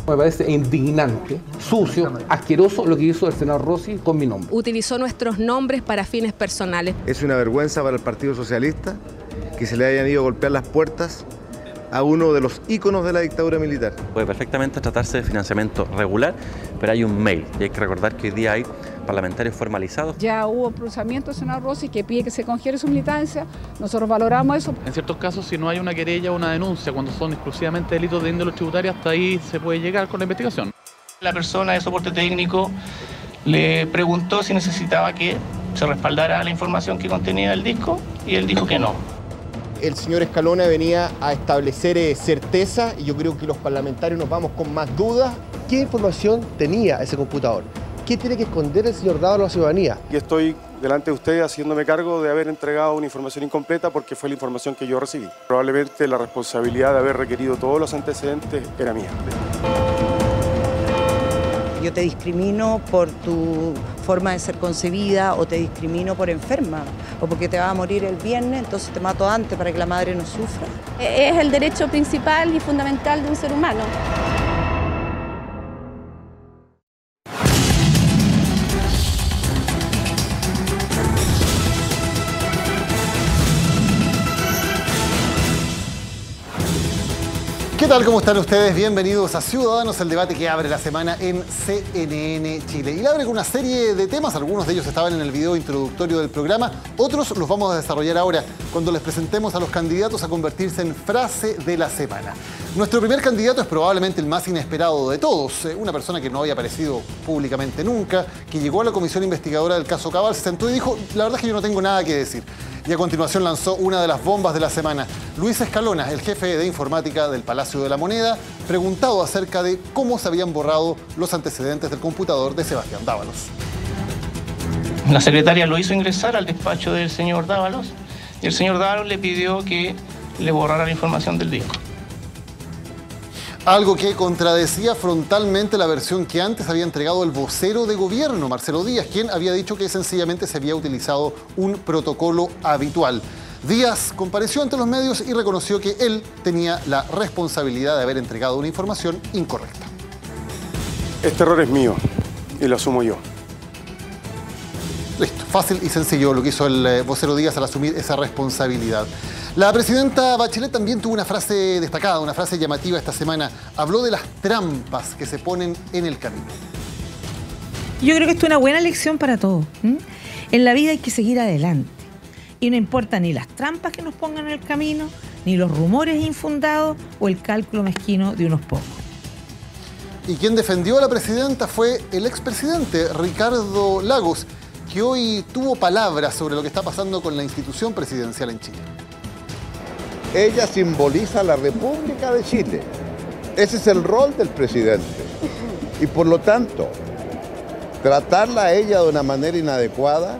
Me parece indignante, sucio, asqueroso lo que hizo el senador Rossi con mi nombre. Utilizó nuestros nombres para fines personales. Es una vergüenza para el Partido Socialista que se le hayan ido a golpear las puertas a uno de los íconos de la dictadura militar. Puede perfectamente tratarse de financiamiento regular, pero hay un mail y hay que recordar que hoy día hay parlamentarios formalizados. Ya hubo procesamiento del senador Rossi que pide que se congele su militancia, nosotros valoramos eso. En ciertos casos, si no hay una querella o una denuncia, cuando son exclusivamente delitos de índole tributaria, hasta ahí se puede llegar con la investigación. La persona de soporte técnico le preguntó si necesitaba que se respaldara la información que contenía el disco y él dijo que no. El señor Escalona venía a establecer certeza y yo creo que los parlamentarios nos vamos con más dudas. ¿Qué información tenía ese computador? ¿Qué tiene que esconder el señor Dávalos a la ciudadanía? Y estoy delante de usted haciéndome cargo de haber entregado una información incompleta porque fue la información que yo recibí. Probablemente la responsabilidad de haber requerido todos los antecedentes era mía. Yo te discrimino por tu forma de ser concebida o te discrimino por enferma o porque te vas a morir el viernes, entonces te mato antes para que la madre no sufra. Es el derecho principal y fundamental de un ser humano. ¿Qué tal? ¿Cómo están ustedes? Bienvenidos a Ciudadanos, el debate que abre la semana en CNN Chile. Y la abre con una serie de temas, algunos de ellos estaban en el video introductorio del programa, otros los vamos a desarrollar ahora cuando les presentemos a los candidatos a convertirse en frase de la semana. Nuestro primer candidato es probablemente el más inesperado de todos, una persona que no había aparecido públicamente nunca, que llegó a la comisión investigadora del caso Cabal, se sentó y dijo, la verdad es que yo no tengo nada que decir. Y a continuación lanzó una de las bombas de la semana. Luis Escalona, el jefe de informática del Palacio de la Moneda, preguntado acerca de cómo se habían borrado los antecedentes del computador de Sebastián Dávalos. La secretaria lo hizo ingresar al despacho del señor Dávalos y el señor Dávalos le pidió que le borrara la información del disco. Algo que contradecía frontalmente la versión que antes había entregado el vocero de gobierno, Marcelo Díaz, quien había dicho que sencillamente se había utilizado un protocolo habitual. Díaz compareció ante los medios y reconoció que él tenía la responsabilidad de haber entregado una información incorrecta. Este error es mío y lo asumo yo. Listo, fácil y sencillo lo que hizo el vocero Díaz al asumir esa responsabilidad. La presidenta Bachelet también tuvo una frase destacada, una frase llamativa esta semana. Habló de las trampas que se ponen en el camino. Yo creo que esto es una buena lección para todos. En la vida hay que seguir adelante. Y no importa ni las trampas que nos pongan en el camino, ni los rumores infundados o el cálculo mezquino de unos pocos. Y quien defendió a la presidenta fue el expresidente Ricardo Lagos, que hoy tuvo palabras sobre lo que está pasando con la institución presidencial en Chile. Ella simboliza la República de Chile. Ese es el rol del presidente. Y por lo tanto, tratarla a ella de una manera inadecuada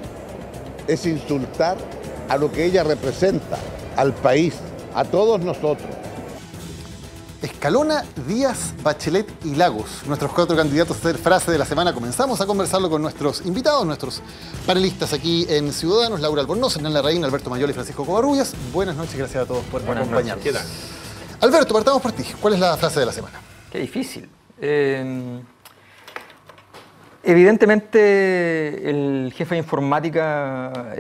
es insultar a lo que ella representa, al país, a todos nosotros. Escalona, Díaz, Bachelet y Lagos, nuestros 4 candidatos a ser frase de la semana. Comenzamos a conversarlo con nuestros invitados, nuestros panelistas aquí en Ciudadanos, Laura Albornoz, Hernán Larraín, Alberto Mayol y Francisco Covarrubias. Buenas noches, gracias a todos por acompañarnos. ¿Qué tal? Alberto, partamos por ti. ¿Cuál es la frase de la semana? Qué difícil. Evidentemente, el jefe de informática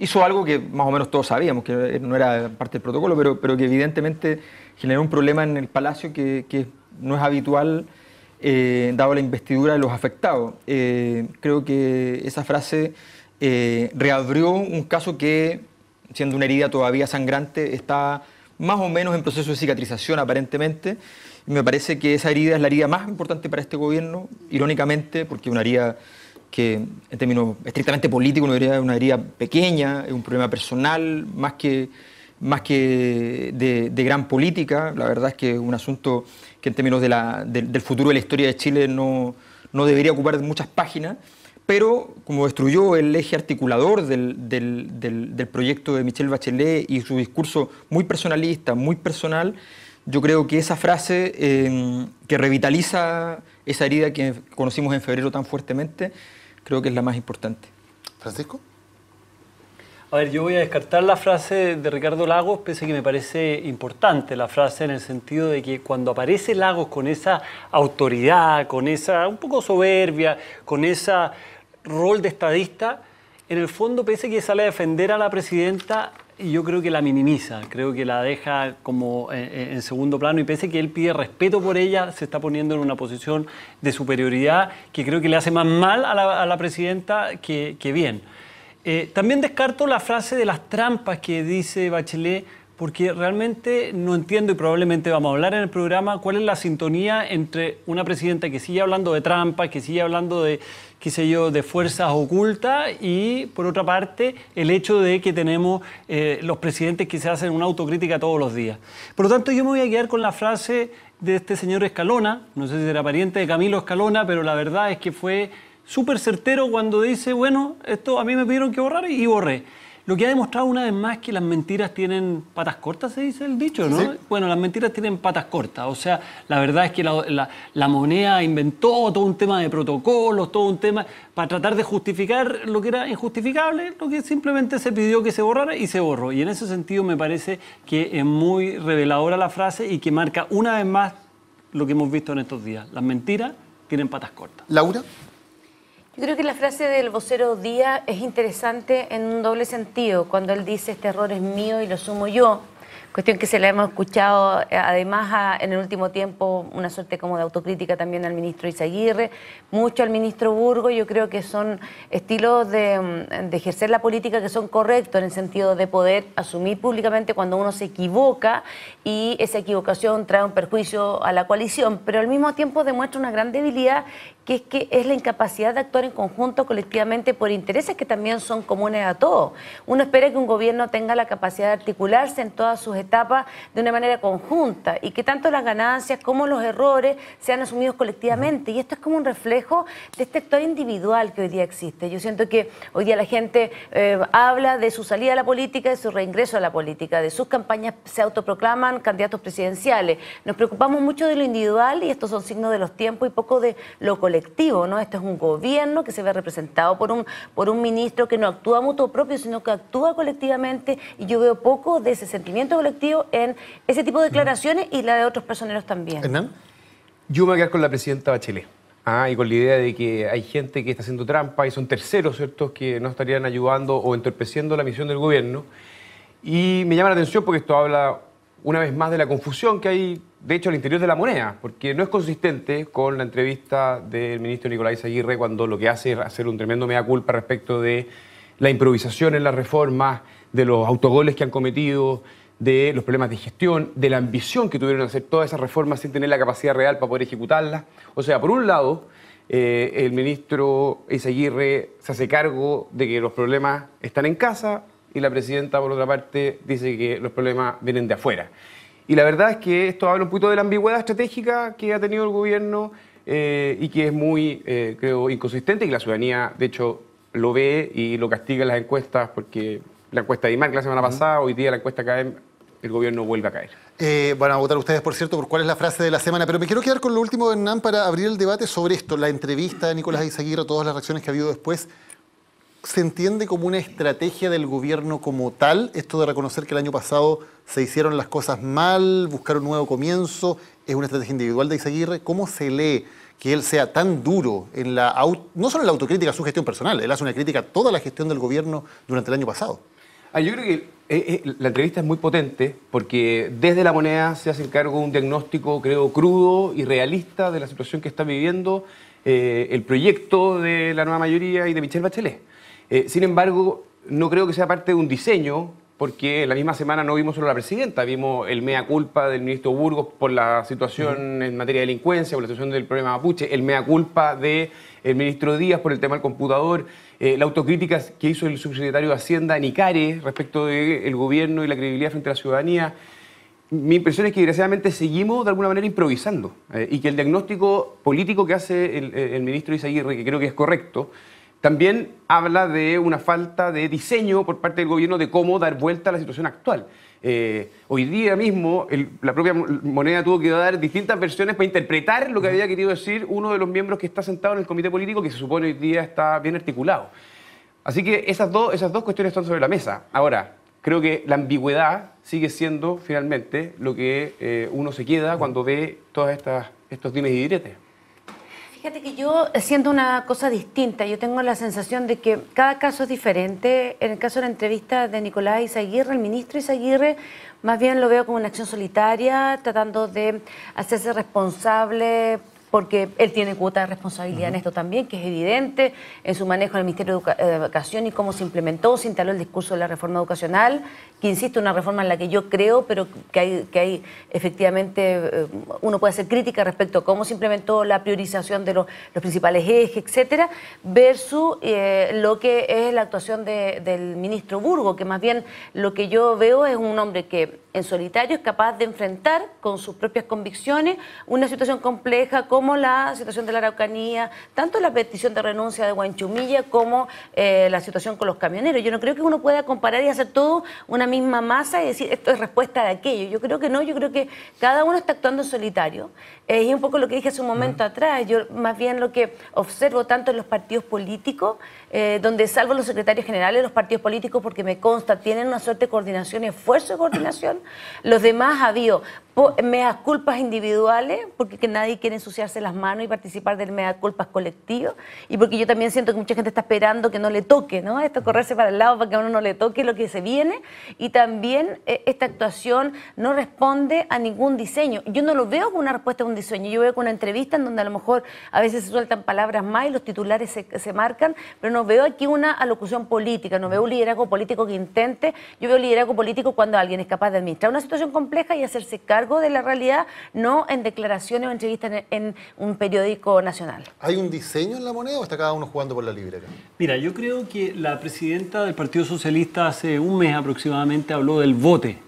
hizo algo que más o menos todos sabíamos, que no era parte del protocolo, pero que evidentemente generó un problema en el Palacio que no es habitual dado la investidura de los afectados. Creo que esa frase reabrió un caso que, siendo una herida todavía sangrante, está más o menos en proceso de cicatrización aparentemente. Y me parece que esa herida es la herida más importante para este gobierno, irónicamente, porque una herida que en términos estrictamente políticos es una herida pequeña, es un problema personal, más que de gran política. La verdad es que es un asunto que en términos del futuro de la historia de Chile no debería ocupar muchas páginas, pero como destruyó el eje articulador del proyecto de Michelle Bachelet y su discurso muy personalista, muy personal, yo creo que esa frase que revitaliza esa herida que conocimos en febrero tan fuertemente, creo que es la más importante. ¿Francisco? A ver, yo voy a descartar la frase de Ricardo Lagos, pese a que me parece importante la frase en el sentido de que cuando aparece Lagos con esa autoridad, con esa un poco soberbia, con ese rol de estadista, en el fondo pese a que sale a defender a la presidenta, y yo creo que la minimiza, creo que la deja como en segundo plano, y pese a que él pide respeto por ella, se está poniendo en una posición de superioridad que creo que le hace más mal a la presidenta que bien. También descarto la frase de las trampas que dice Bachelet, porque realmente no entiendo, y probablemente vamos a hablar en el programa, cuál es la sintonía entre una presidenta que sigue hablando de trampas, que sigue hablando de, qué sé yo, de fuerzas ocultas, y por otra parte el hecho de que tenemos los presidentes que se hacen una autocrítica todos los días. Por lo tanto, yo me voy a quedar con la frase de este señor Escalona, no sé si era pariente de Camilo Escalona, pero la verdad es que fue súper certero cuando dice, bueno, esto a mí me pidieron que borrara y borré. Lo que ha demostrado una vez más que las mentiras tienen patas cortas, se dice el dicho, ¿no? Sí. Bueno, las mentiras tienen patas cortas. O sea, la verdad es que la moneda inventó todo un tema de protocolos, todo un tema para tratar de justificar lo que era injustificable, lo que simplemente se pidió que se borrara y se borró. Y en ese sentido me parece que es muy reveladora la frase y que marca una vez más lo que hemos visto en estos días. Las mentiras tienen patas cortas. Laura. Yo creo que la frase del vocero Díaz es interesante en un doble sentido, cuando él dice este error es mío y lo asumo yo, cuestión que se la hemos escuchado además en el último tiempo una suerte como de autocrítica también al ministro Izaguirre, mucho al ministro Burgos. Yo creo que son estilos de ejercer la política que son correctos en el sentido de poder asumir públicamente cuando uno se equivoca y esa equivocación trae un perjuicio a la coalición, pero al mismo tiempo demuestra una gran debilidad que es la incapacidad de actuar en conjunto colectivamente por intereses que también son comunes a todos. Uno espera que un gobierno tenga la capacidad de articularse en todas sus etapas de una manera conjunta y que tanto las ganancias como los errores sean asumidos colectivamente. Y esto es como un reflejo de este actor individual que hoy día existe. Yo siento que hoy día la gente habla de su salida a la política, de su reingreso a la política, de sus campañas, se autoproclaman candidatos presidenciales. Nos preocupamos mucho de lo individual y estos son signos de los tiempos y poco de lo colectivo, ¿no? Esto es un gobierno que se ve representado por un ministro que no actúa mutuo propio, sino que actúa colectivamente, y yo veo poco de ese sentimiento colectivo en ese tipo de declaraciones y la de otros personeros también. ¿Hernán? Yo me voy a quedar con la presidenta Bachelet. Y con la idea de que hay gente que está haciendo trampa y son terceros, ¿cierto?, que no estarían ayudando o entorpeciendo la misión del gobierno. Y me llama la atención porque esto habla una vez más de la confusión que hay, de hecho, al interior de la moneda, porque no es consistente con la entrevista del ministro Nicolás Izaguirre cuando lo que hace es hacer un tremendo mea culpa respecto de la improvisación en las reformas, de los autogoles que han cometido, de los problemas de gestión, de la ambición que tuvieron de hacer todas esas reformas sin tener la capacidad real para poder ejecutarlas. O sea, por un lado, el ministro Izaguirre se hace cargo de que los problemas están en casa, y la presidenta, por otra parte, dice que los problemas vienen de afuera. Y la verdad es que esto habla un poquito de la ambigüedad estratégica que ha tenido el gobierno y que es muy, creo, inconsistente, y que la ciudadanía, de hecho, lo ve y lo castiga en las encuestas, porque la encuesta de IMARC la semana pasada, hoy día la encuesta CADEM, el gobierno vuelve a caer. Van a votar ustedes, por cierto, por cuál es la frase de la semana, pero me quiero quedar con lo último de Hernán para abrir el debate sobre esto, la entrevista de Nicolás Izaguirre, todas las reacciones que ha habido después. ¿Se entiende como una estrategia del gobierno como tal, esto de reconocer que el año pasado se hicieron las cosas mal, buscar un nuevo comienzo? ¿Es una estrategia individual de Izaguirre? ¿Cómo se lee que él sea tan duro en no solo en la autocrítica a su gestión personal, él hace una crítica a toda la gestión del gobierno durante el año pasado? Yo creo que la entrevista es muy potente porque desde la moneda se hace cargo de un diagnóstico, creo, crudo y realista de la situación que está viviendo el proyecto de la nueva mayoría y de Michelle Bachelet. Sin embargo, no creo que sea parte de un diseño, porque la misma semana no vimos solo a la presidenta, vimos el mea culpa del ministro Burgos por la situación en materia de delincuencia, por la situación del problema mapuche, el mea culpa del ministro Díaz por el tema del computador, la autocrítica que hizo el subsecretario de Hacienda, Nicare, respecto del gobierno y la credibilidad frente a la ciudadanía. Mi impresión es que desgraciadamente seguimos de alguna manera improvisando y que el diagnóstico político que hace el ministro Izaguirre, que creo que es correcto, también habla de una falta de diseño por parte del gobierno de cómo dar vuelta a la situación actual. Hoy día mismo la propia moneda tuvo que dar distintas versiones para interpretar lo que había querido decir uno de los miembros que está sentado en el comité político, que se supone hoy día está bien articulado. Así que esas dos cuestiones están sobre la mesa. Ahora, creo que la ambigüedad sigue siendo finalmente lo que uno se queda cuando ve todos estos dimes y diretes. Fíjate que yo siento una cosa distinta. Yo tengo la sensación de que cada caso es diferente. En el caso de la entrevista de Nicolás Izaguirre, el ministro Izaguirre, más bien lo veo como una acción solitaria, tratando de hacerse responsable, porque él tiene cuota de responsabilidad en esto también, que es evidente en su manejo en el Ministerio de Educación y cómo se implementó, se instaló el discurso de la reforma educacional, que insisto, una reforma en la que yo creo, pero que hay efectivamente, uno puede hacer crítica respecto a cómo se implementó la priorización de los principales ejes, etcétera, versus lo que es la actuación del ministro Burgo, que más bien lo que yo veo es un hombre que en solitario es capaz de enfrentar con sus propias convicciones una situación compleja como la situación de la Araucanía, tanto la petición de renuncia de Huanchumilla como la situación con los camioneros. Yo no creo que uno pueda comparar y hacer todo una misma masa y decir esto es respuesta a aquello. Yo creo que no, yo creo que cada uno está actuando en solitario. Y un poco lo que dije hace un momento atrás, yo más bien lo que observo tanto en los partidos políticos, donde salvo los secretarios generales, los partidos políticos, porque me consta, tienen una suerte de coordinación y esfuerzo de coordinación. Los demás ha habido meas culpas individuales, porque que nadie quiere ensuciarse las manos y participar del meas culpas colectivo, y porque yo también siento que mucha gente está esperando que no le toque, ¿no? Esto correrse para el lado para que a uno no le toque lo que se viene, y también esta actuación no responde a ningún diseño. Yo no lo veo como una respuesta a un diseño, yo veo como una entrevista en donde a lo mejor a veces se sueltan palabras más y los titulares se marcan, pero no veo aquí una alocución política, no veo un liderazgo político que intente. Yo veo liderazgo político cuando alguien es capaz de administrar una situación compleja y hacerse cargo de la realidad, no en declaraciones o entrevistas en un periódico nacional. ¿Hay un diseño en la moneda o está cada uno jugando por la libre? Mira, yo creo que la presidenta del Partido Socialista hace un mes aproximadamente habló del vote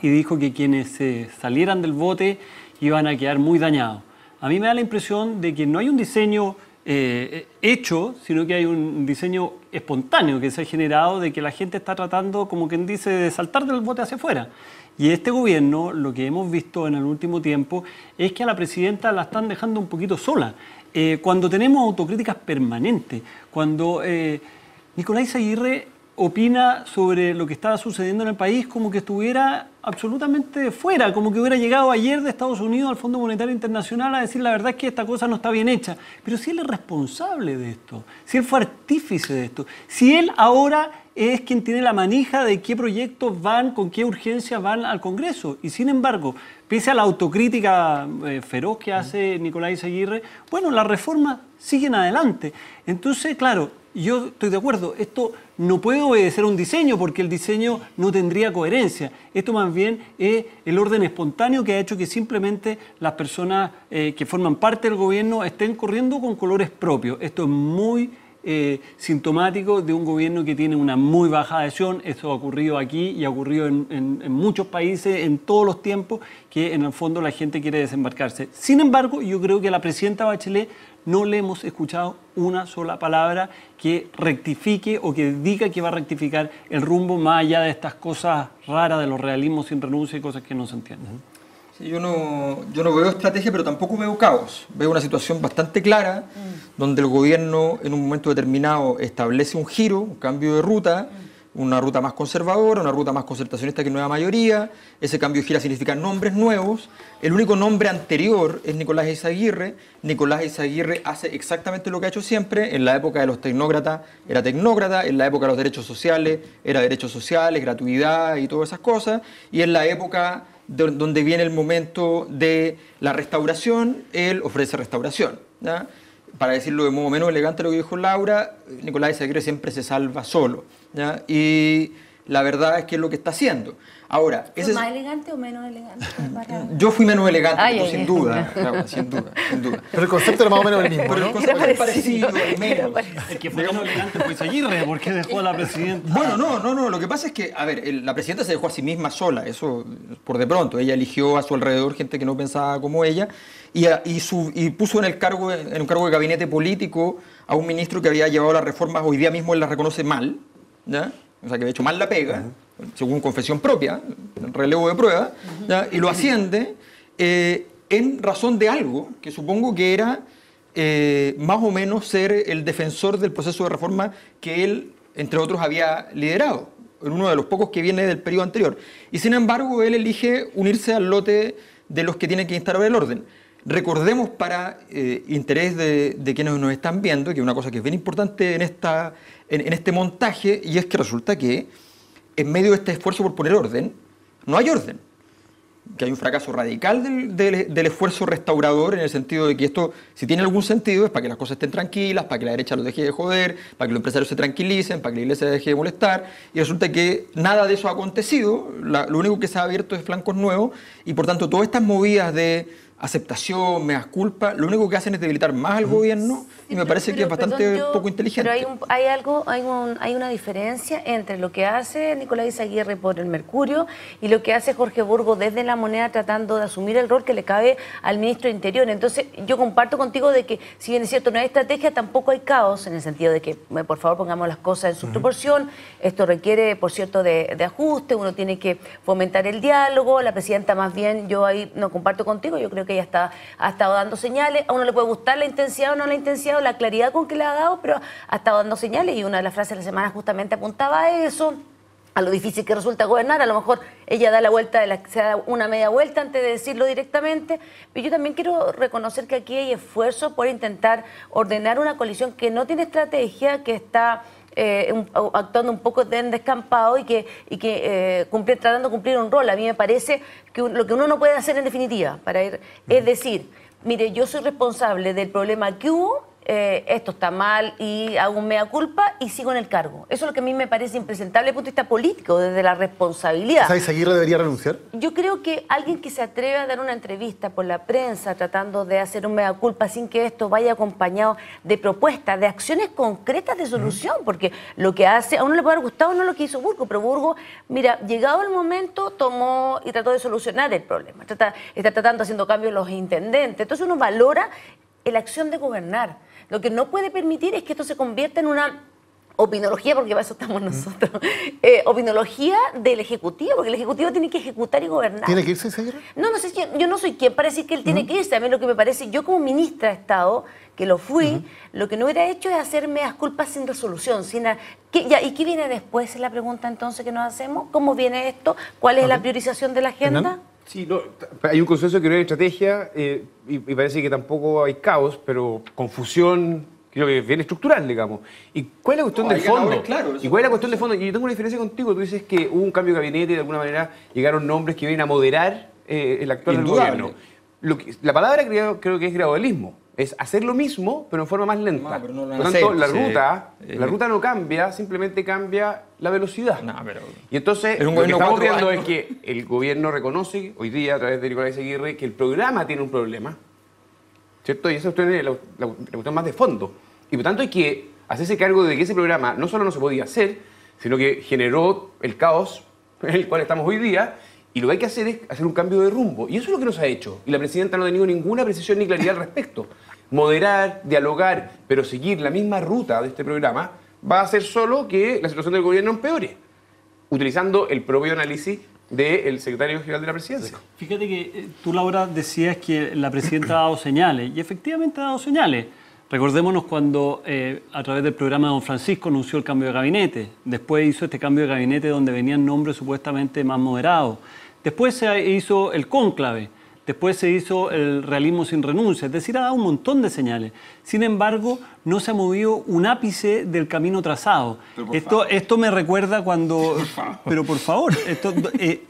y dijo que quienes salieran del vote iban a quedar muy dañados. A mí me da la impresión de que no hay un diseño hecho, sino que hay un diseño espontáneo que se ha generado de que la gente está tratando, como quien dice, de saltar del bote hacia afuera. Y este gobierno, lo que hemos visto en el último tiempo, es que a la presidenta la están dejando un poquito sola. Cuando tenemos autocríticas permanentes, cuando Nicolás Izaguirre opina sobre lo que estaba sucediendo en el país como que estuviera absolutamente fuera, como que hubiera llegado ayer de Estados Unidos al Fondo Monetario Internacional a decir la verdad es que esta cosa no está bien hecha. Pero si él es responsable de esto, si él fue artífice de esto, si él ahora es quien tiene la manija de qué proyectos van, con qué urgencia van al Congreso. Y sin embargo, pese a la autocrítica feroz que hace Nicolás Izaguirre, bueno, las reformas siguen adelante. Entonces, claro, yo estoy de acuerdo, esto no puede obedecer a un diseño porque el diseño no tendría coherencia. Esto más bien es el orden espontáneo que ha hecho que simplemente las personas que forman parte del gobierno estén corriendo con colores propios. Esto es muy sintomático de un gobierno que tiene una muy baja adhesión. Esto ha ocurrido aquí y ha ocurrido en muchos países en todos los tiempos que en el fondo la gente quiere desembarcarse. Sin embargo, yo creo que a la presidenta Bachelet no le hemos escuchado una sola palabra que rectifique o que diga que va a rectificar el rumbo más allá de estas cosas raras de los realismos sin renuncia y cosas que no se entienden. Sí, yo no veo estrategia, pero tampoco veo caos. Veo una situación bastante clara donde el gobierno en un momento determinado establece un giro, un cambio de ruta, una ruta más conservadora, una ruta más concertacionista que nueva mayoría. Ese cambio de gira significa nombres nuevos. El único nombre anterior es Nicolás Izaguirre. Nicolás Izaguirre hace exactamente lo que ha hecho siempre. En la época de los tecnócratas era tecnócrata, en la época de los derechos sociales era derechos sociales, gratuidad y todas esas cosas. Y en la época donde viene el momento de la restauración, él ofrece restauración, ¿ya? Para decirlo de modo menos elegante lo que dijo Laura, Nicolás Izaguirre siempre se salva solo, ¿ya? Y la verdad es que es lo que está haciendo. Ahora, ¿Fue más elegante o menos elegante? Yo fui menos elegante, sin duda, Laura, sin duda. Pero el concepto era más o menos el mismo, ¿no? Pero el concepto es parecido, menos. El que fue menos elegante fue Izaguirre, porque dejó a la presidenta. Bueno, no, lo que pasa es que, a ver, la presidenta se dejó a sí misma sola, eso por de pronto. Ella eligió a su alrededor gente que no pensaba como ella y puso en un cargo de gabinete político a un ministro que había llevado las reformas, hoy día mismo él las reconoce mal, ¿ya? O sea, que había hecho mal la pega, según confesión propia, relevo de prueba, ¿ya? Y lo asciende en razón de algo que supongo que era más o menos ser el defensor del proceso de reforma que él entre otros, había liderado, en uno de los pocos que viene del periodo anterior. Y sin embargo, él elige unirse al lote de los que tienen que instaurar el orden. Recordemos, para interés de quienes nos están viendo, que una cosa que es bien importante en este montaje, y es que resulta que en medio de este esfuerzo por poner orden, no hay orden. Que hay un fracaso radical del esfuerzo restaurador, en el sentido de que esto, si tiene algún sentido, es para que las cosas estén tranquilas, para que la derecha los deje de joder, para que los empresarios se tranquilicen, para que la iglesia deje de molestar, y resulta que nada de eso ha acontecido, lo único que se ha abierto es flancos nuevos, y por tanto todas estas movidas de aceptación, meas culpa, lo único que hacen es debilitar más al gobierno, y me parece que es bastante poco inteligente. Pero hay una diferencia entre lo que hace Nicolás Izaguirre por el Mercurio y lo que hace Jorge Burgos desde La Moneda, tratando de asumir el rol que le cabe al ministro de Interior. Entonces yo comparto contigo de que, si bien es cierto no hay estrategia, tampoco hay caos, en el sentido de que, por favor, pongamos las cosas en su proporción. Esto requiere, por cierto, de ajuste, uno tiene que fomentar el diálogo. La presidenta, más bien, yo ahí no comparto contigo, yo creo que ella ha estado dando señales. A uno le puede gustar la intensidad o no la intensidad, o la claridad con que le ha dado, pero ha estado dando señales, y una de las frases de la semana justamente apuntaba a eso, a lo difícil que resulta gobernar. A lo mejor ella da la vuelta, se da una media vuelta antes de decirlo directamente, pero yo también quiero reconocer que aquí hay esfuerzo por intentar ordenar una coalición que no tiene estrategia, que está actuando un poco de descampado y que tratando de cumplir un rol. A mí me parece que lo que uno no puede hacer en definitiva es decir, mire, yo soy responsable del problema que hubo, esto está mal y hago un mea culpa y sigo en el cargo. Eso es lo que a mí me parece impresentable desde el punto de vista político, desde la responsabilidad. ¿Sabes, Izaguirre debería renunciar? Yo creo que alguien que se atreve a dar una entrevista por la prensa tratando de hacer un mea culpa sin que esto vaya acompañado de propuestas, de acciones concretas de solución, porque lo que hace, a uno le puede haber gustado no lo que hizo Burgos, pero Burgos, mira, llegado el momento, tomó y trató de solucionar el problema. Está tratando, haciendo cambios los intendentes. Entonces uno valora la acción de gobernar. Lo que no puede permitir es que esto se convierta en una opinología, porque para eso estamos nosotros, opinología del Ejecutivo, porque el Ejecutivo tiene que ejecutar y gobernar. ¿Tiene que irse, Izaguirre? No sé, yo no soy quien para decir que él tiene que irse. A mí lo que me parece, yo como ministra de Estado, que lo fui, lo que no hubiera hecho es hacerme las culpas sin resolución. ¿Y qué viene después? Es la pregunta entonces que nos hacemos. ¿Cómo viene esto? ¿Cuál es la priorización de la agenda? ¿Hernán? Sí, no, hay un consenso que no hay estrategia y parece que tampoco hay caos, pero confusión, creo que es bien estructural, digamos. ¿Y cuál es la cuestión del fondo? Claro, ¿Y cuál es la cuestión del fondo? Y yo tengo una diferencia contigo. Tú dices que hubo un cambio de gabinete y de alguna manera llegaron nombres que vienen a moderar el actual gobierno. La palabra creo que es gradualismo. Es hacer lo mismo, pero en forma más lenta. Por lo tanto, la ruta no cambia, simplemente cambia la velocidad. Y entonces, lo que estamos viendo es que el gobierno reconoce hoy día, a través de Nicolás Izaguirre, que el programa tiene un problema, ¿cierto? Y esa es la cuestión más de fondo. Y por tanto hay que hacerse cargo de que ese programa no solo no se podía hacer, sino que generó el caos en el cual estamos hoy día. Y lo que hay que hacer es hacer un cambio de rumbo. Y eso es lo que nos ha hecho. Y la presidenta no ha tenido ninguna precisión ni claridad al respecto. Moderar, dialogar, pero seguir la misma ruta de este programa va a hacer solo que la situación del gobierno empeore, utilizando el propio análisis del secretario general de la presidencia. Fíjate que tú, Laura, decías que la presidenta ha dado señales, y efectivamente ha dado señales. Recordémonos cuando a través del programa de don Francisco anunció el cambio de gabinete. Después hizo este cambio de gabinete donde venían nombres supuestamente más moderados. Después se hizo el cónclave. Después se hizo el realismo sin renuncia. Es decir, ha dado un montón de señales. Sin embargo, no se ha movido un ápice del camino trazado. Esto me recuerda cuando... Pero por favor,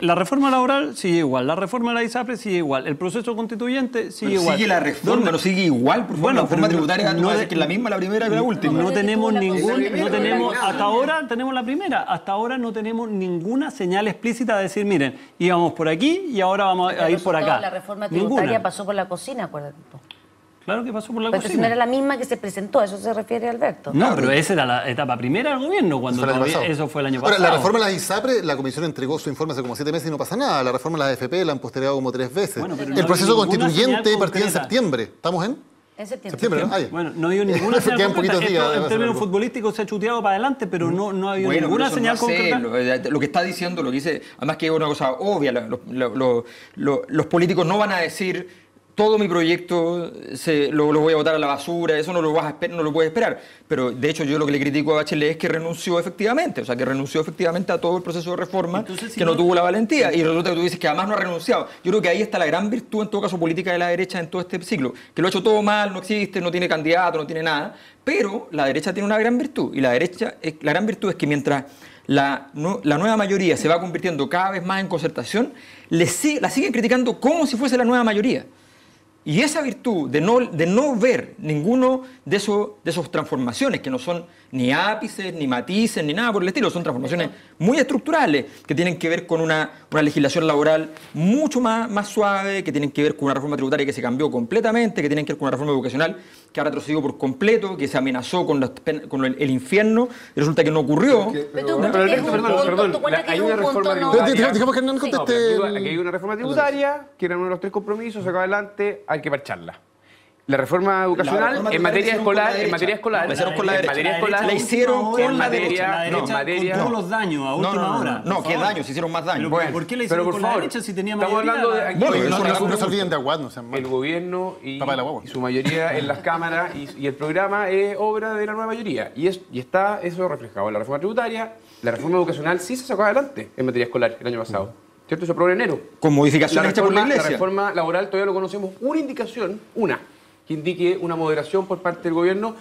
la reforma laboral sigue igual, la reforma de la ISAPRE sigue igual, el proceso constituyente sigue igual. Sigue la reforma, no sigue igual, por favor. Bueno, la reforma tributaria no es que es la misma la primera que la última. No tenemos hasta ahora tenemos la primera, hasta ahora no tenemos ninguna señal explícita de decir, miren, íbamos por aquí y ahora vamos a ir por acá. La reforma tributaria pasó por la cocina, acuérdate. Claro que pasó por la cocina. Pero no era la misma que se presentó, ¿a eso se refiere Alberto? No, pero esa era la etapa primera del gobierno, cuando eso fue el año pasado. Ahora, la reforma de las ISAPRE, la comisión entregó su informe hace como 7 meses y no pasa nada. La reforma de las AFP la han postergado como 3 veces. Bueno, el proceso constituyente partía en septiembre. ¿Estamos en? En septiembre. ¿no? Bueno, no ha habido ninguna señal concreta. En términos futbolísticos se ha chuteado para adelante, pero no ha habido ninguna señal concreta. Lo que está diciendo, lo que dice, además que es una cosa obvia, los políticos no van a decir todo mi proyecto lo voy a botar a la basura, eso no lo puedes esperar. Pero de hecho yo lo que le critico a Bachelet es que renunció efectivamente, o sea, que renunció efectivamente a todo el proceso de reforma. Entonces, si no tuvo la valentía. Y resulta que tú dices que además no ha renunciado. Yo creo que ahí está la gran virtud, en todo caso, política de la derecha en todo este ciclo, que lo ha hecho todo mal, no existe, no tiene candidato, no tiene nada. Pero la derecha tiene una gran virtud, y la gran virtud es que mientras la nueva mayoría se va convirtiendo cada vez más en concertación, la siguen criticando como si fuese la nueva mayoría. Y esa virtud de no ver ninguno de esos transformaciones, que no son ni ápices, ni matices, ni nada por el estilo, son transformaciones muy estructurales, que tienen que ver con una legislación laboral mucho más suave, que tienen que ver con una reforma tributaria que se cambió completamente, que tienen que ver con una reforma educacional que ha retrocedido por completo, que se amenazó con el infierno, y resulta que no ocurrió. Perdón, hay una reforma tributaria. Digamos que no conteste. Aquí hay una reforma tributaria, que era uno de los 3 compromisos, se acaba adelante, hay que parcharla. La reforma educacional en materia escolar, la hicieron con la derecha. Con todos los daños a última hora. No, ¿qué daños? Se hicieron más daños. Pero ¿por qué le hicieron con la derecha si tenía mayoría? Estamos hablando de no se olviden de Aguad, no sean malos. El gobierno y su mayoría en las cámaras y el programa es obra de la nueva mayoría. Y está eso reflejado en la reforma tributaria. La reforma educacional sí se sacó adelante en materia escolar el año pasado. ¿Cierto? Se aprobó en enero. Con modificaciones hechas por la Iglesia. La reforma laboral todavía no conocemos una indicación, que indique una moderación por parte del gobierno.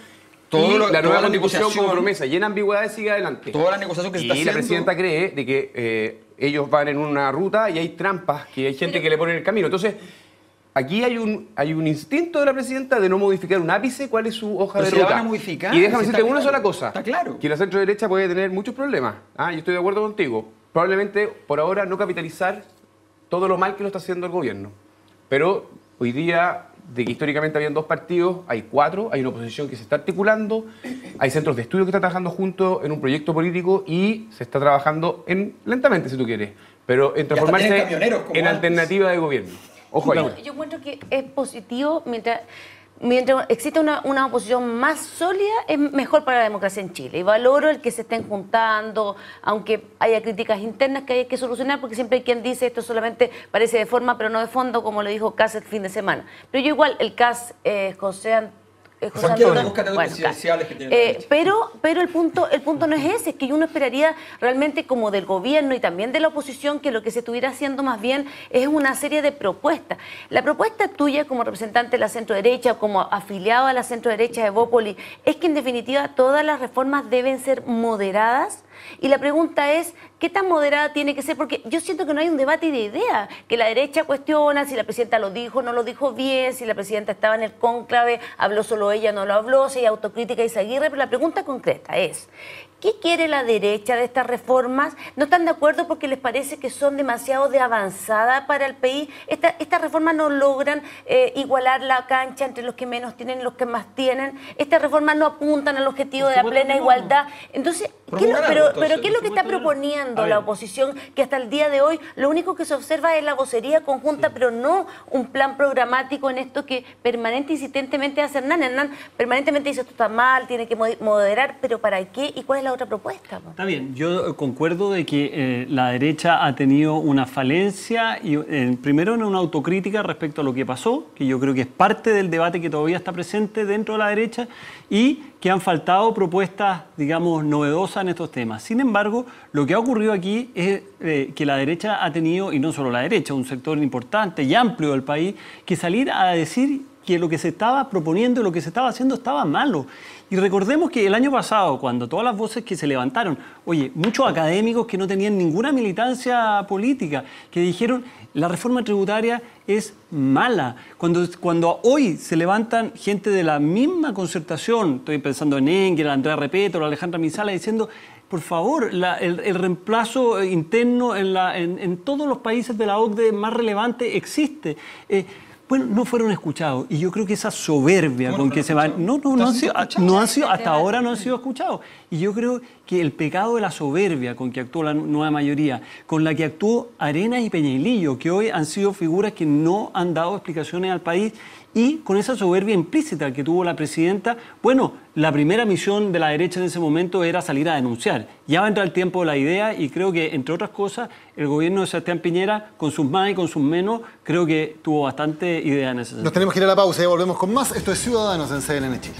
La nueva constitución como promesa llena de ambigüedades sigue adelante. Toda la negociación que se está haciendo. Y la presidenta cree de que ellos van en una ruta y hay trampas, que hay gente que le pone en el camino. Entonces, aquí hay un instinto de la presidenta de no modificar un ápice cuál es su hoja de ruta. La van a modificar, y déjame decirte una sola cosa. Está claro. Que la centro derecha puede tener muchos problemas. Yo estoy de acuerdo contigo. Probablemente, por ahora, no capitalizar todo lo mal que lo está haciendo el gobierno. Pero hoy día, de que históricamente habían 2 partidos, hay 4, hay una oposición que se está articulando, hay centros de estudio que están trabajando juntos en un proyecto político y se está trabajando lentamente, si tú quieres, pero en transformarse en alternativa de gobierno. Ojo ahí. Yo encuentro que es positivo mientras existe una oposición más sólida, es mejor para la democracia en Chile. Y valoro el que se estén juntando, aunque haya críticas internas que hay que solucionar, porque siempre hay quien dice esto solamente parece de forma, pero no de fondo, como lo dijo Kass el fin de semana. Pero yo igual, el Kass, José Antonio, pero el punto no es ese, es que uno esperaría realmente como del gobierno y también de la oposición que lo que se estuviera haciendo más bien es una serie de propuestas. La propuesta tuya como representante de la centro-derecha, como afiliado a la centro-derecha de Evópolis, es que en definitiva todas las reformas deben ser moderadas. Y la pregunta es, ¿qué tan moderada tiene que ser? Porque yo siento que no hay un debate de ideas, que la derecha cuestiona si la presidenta lo dijo, no lo dijo bien, si la presidenta estaba en el cónclave, habló solo ella, no lo habló, si hay autocrítica y Izaguirre, pero la pregunta concreta es, ¿qué quiere la derecha de estas reformas? ¿No están de acuerdo porque les parece que son demasiado de avanzada para el país? Estas reformas no logran igualar la cancha entre los que menos tienen y los que más tienen. Estas reformas no apuntan al objetivo de la plena igualdad. Entonces, ¿Pero qué es lo que está proponiendo la oposición? Que hasta el día de hoy lo único que se observa es la vocería conjunta, pero no un plan programático en esto que permanente y insistentemente hace Hernán. Hernán permanentemente dice esto está mal, tiene que moderar, pero ¿para qué? ¿Y cuál es la otra propuesta? Está bien, yo concuerdo de que la derecha ha tenido una falencia, y primero en una autocrítica respecto a lo que pasó, que yo creo que es parte del debate que todavía está presente dentro de la derecha, y que han faltado propuestas, digamos, novedosas en estos temas. Sin embargo, lo que ha ocurrido aquí es que la derecha ha tenido, y no solo la derecha, un sector importante y amplio del país, que salir a decir que lo que se estaba proponiendo y lo que se estaba haciendo estaba malo. Y recordemos que el año pasado, cuando todas las voces que se levantaron, oye, muchos académicos que no tenían ninguna militancia política, que dijeron la reforma tributaria es mala. Cuando hoy se levantan gente de la misma concertación, estoy pensando en Engel, Andrea Repeto, Alejandra Misala, diciendo, por favor, el reemplazo interno en todos los países de la OCDE más relevante existe. Bueno, no fueron escuchados, y yo creo que esa soberbia con que se van... No han sido, hasta ahora no han sido escuchados. Y yo creo que el pecado de la soberbia con que actuó la nueva mayoría, con la que actuó Arenas y Peñailillo, que hoy han sido figuras que no han dado explicaciones al país, y con esa soberbia implícita que tuvo la presidenta, bueno, la primera misión de la derecha en ese momento era salir a denunciar. Ya va a entrar el tiempo de la idea y creo que, entre otras cosas, el gobierno de Sebastián Piñera, con sus más y con sus menos, creo que tuvo bastante idea en ese sentido. Nos tenemos que ir a la pausa y volvemos con más. Esto es Ciudadanos en CNN Chile.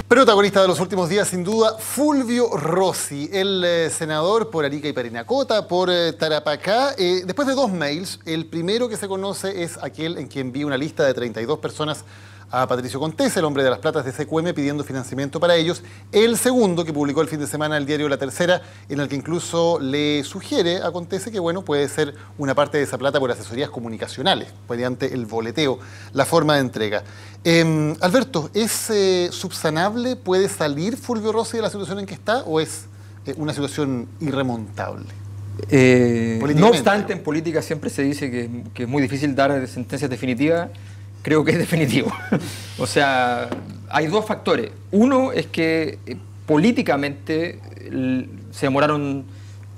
Protagonista de los últimos días, sin duda, Fulvio Rossi, el senador por Arica y Parinacota, por Tarapacá. Después de 2 mails, el primero que se conoce es aquel en que envía una lista de 32 personas a Patricio Contés, el hombre de las platas de CQM, pidiendo financiamiento para ellos. El segundo, que publicó el fin de semana el diario La Tercera, en el que incluso le sugiere a Contés que, bueno, puede ser una parte de esa plata por asesorías comunicacionales, mediante el boleteo, la forma de entrega. Alberto, ¿es subsanable? ¿Puede salir Fulvio Rossi de la situación en que está o es una situación irremontable? No obstante, en política siempre se dice que es muy difícil dar sentencias definitivas. Creo que es definitivo. O sea, hay 2 factores. Uno es que políticamente se demoraron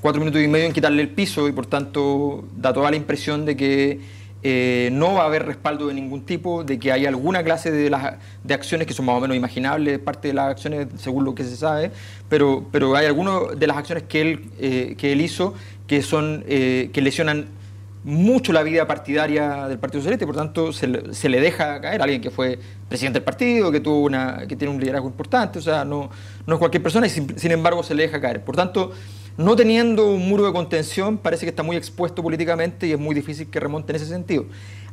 4 minutos y medio en quitarle el piso y por tanto da toda la impresión de que no va a haber respaldo de ningún tipo, de que hay alguna clase de acciones que son más o menos imaginables, parte de las acciones según lo que se sabe, pero hay algunas de las acciones que él hizo que lesionan mucho la vida partidaria del Partido Socialista y por tanto se le deja caer a alguien que fue presidente del partido, que tiene un liderazgo importante, o sea, no es cualquier persona y sin embargo se le deja caer. Por tanto, no teniendo un muro de contención, parece que está muy expuesto políticamente y es muy difícil que remonte en ese sentido.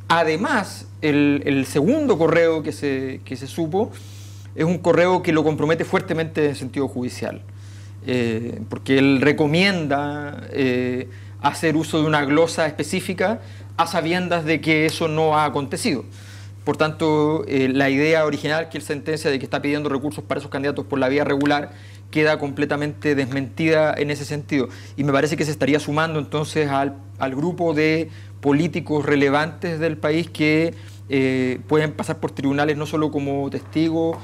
Además, el segundo correo que se supo es un correo que lo compromete fuertemente en sentido judicial, porque él recomienda hacer uso de una glosa específica a sabiendas de que eso no ha acontecido. Por tanto, la idea original que él sentencia de que está pidiendo recursos para esos candidatos por la vía regular queda completamente desmentida en ese sentido. Y me parece que se estaría sumando entonces al grupo de políticos relevantes del país que pueden pasar por tribunales no solo como testigos,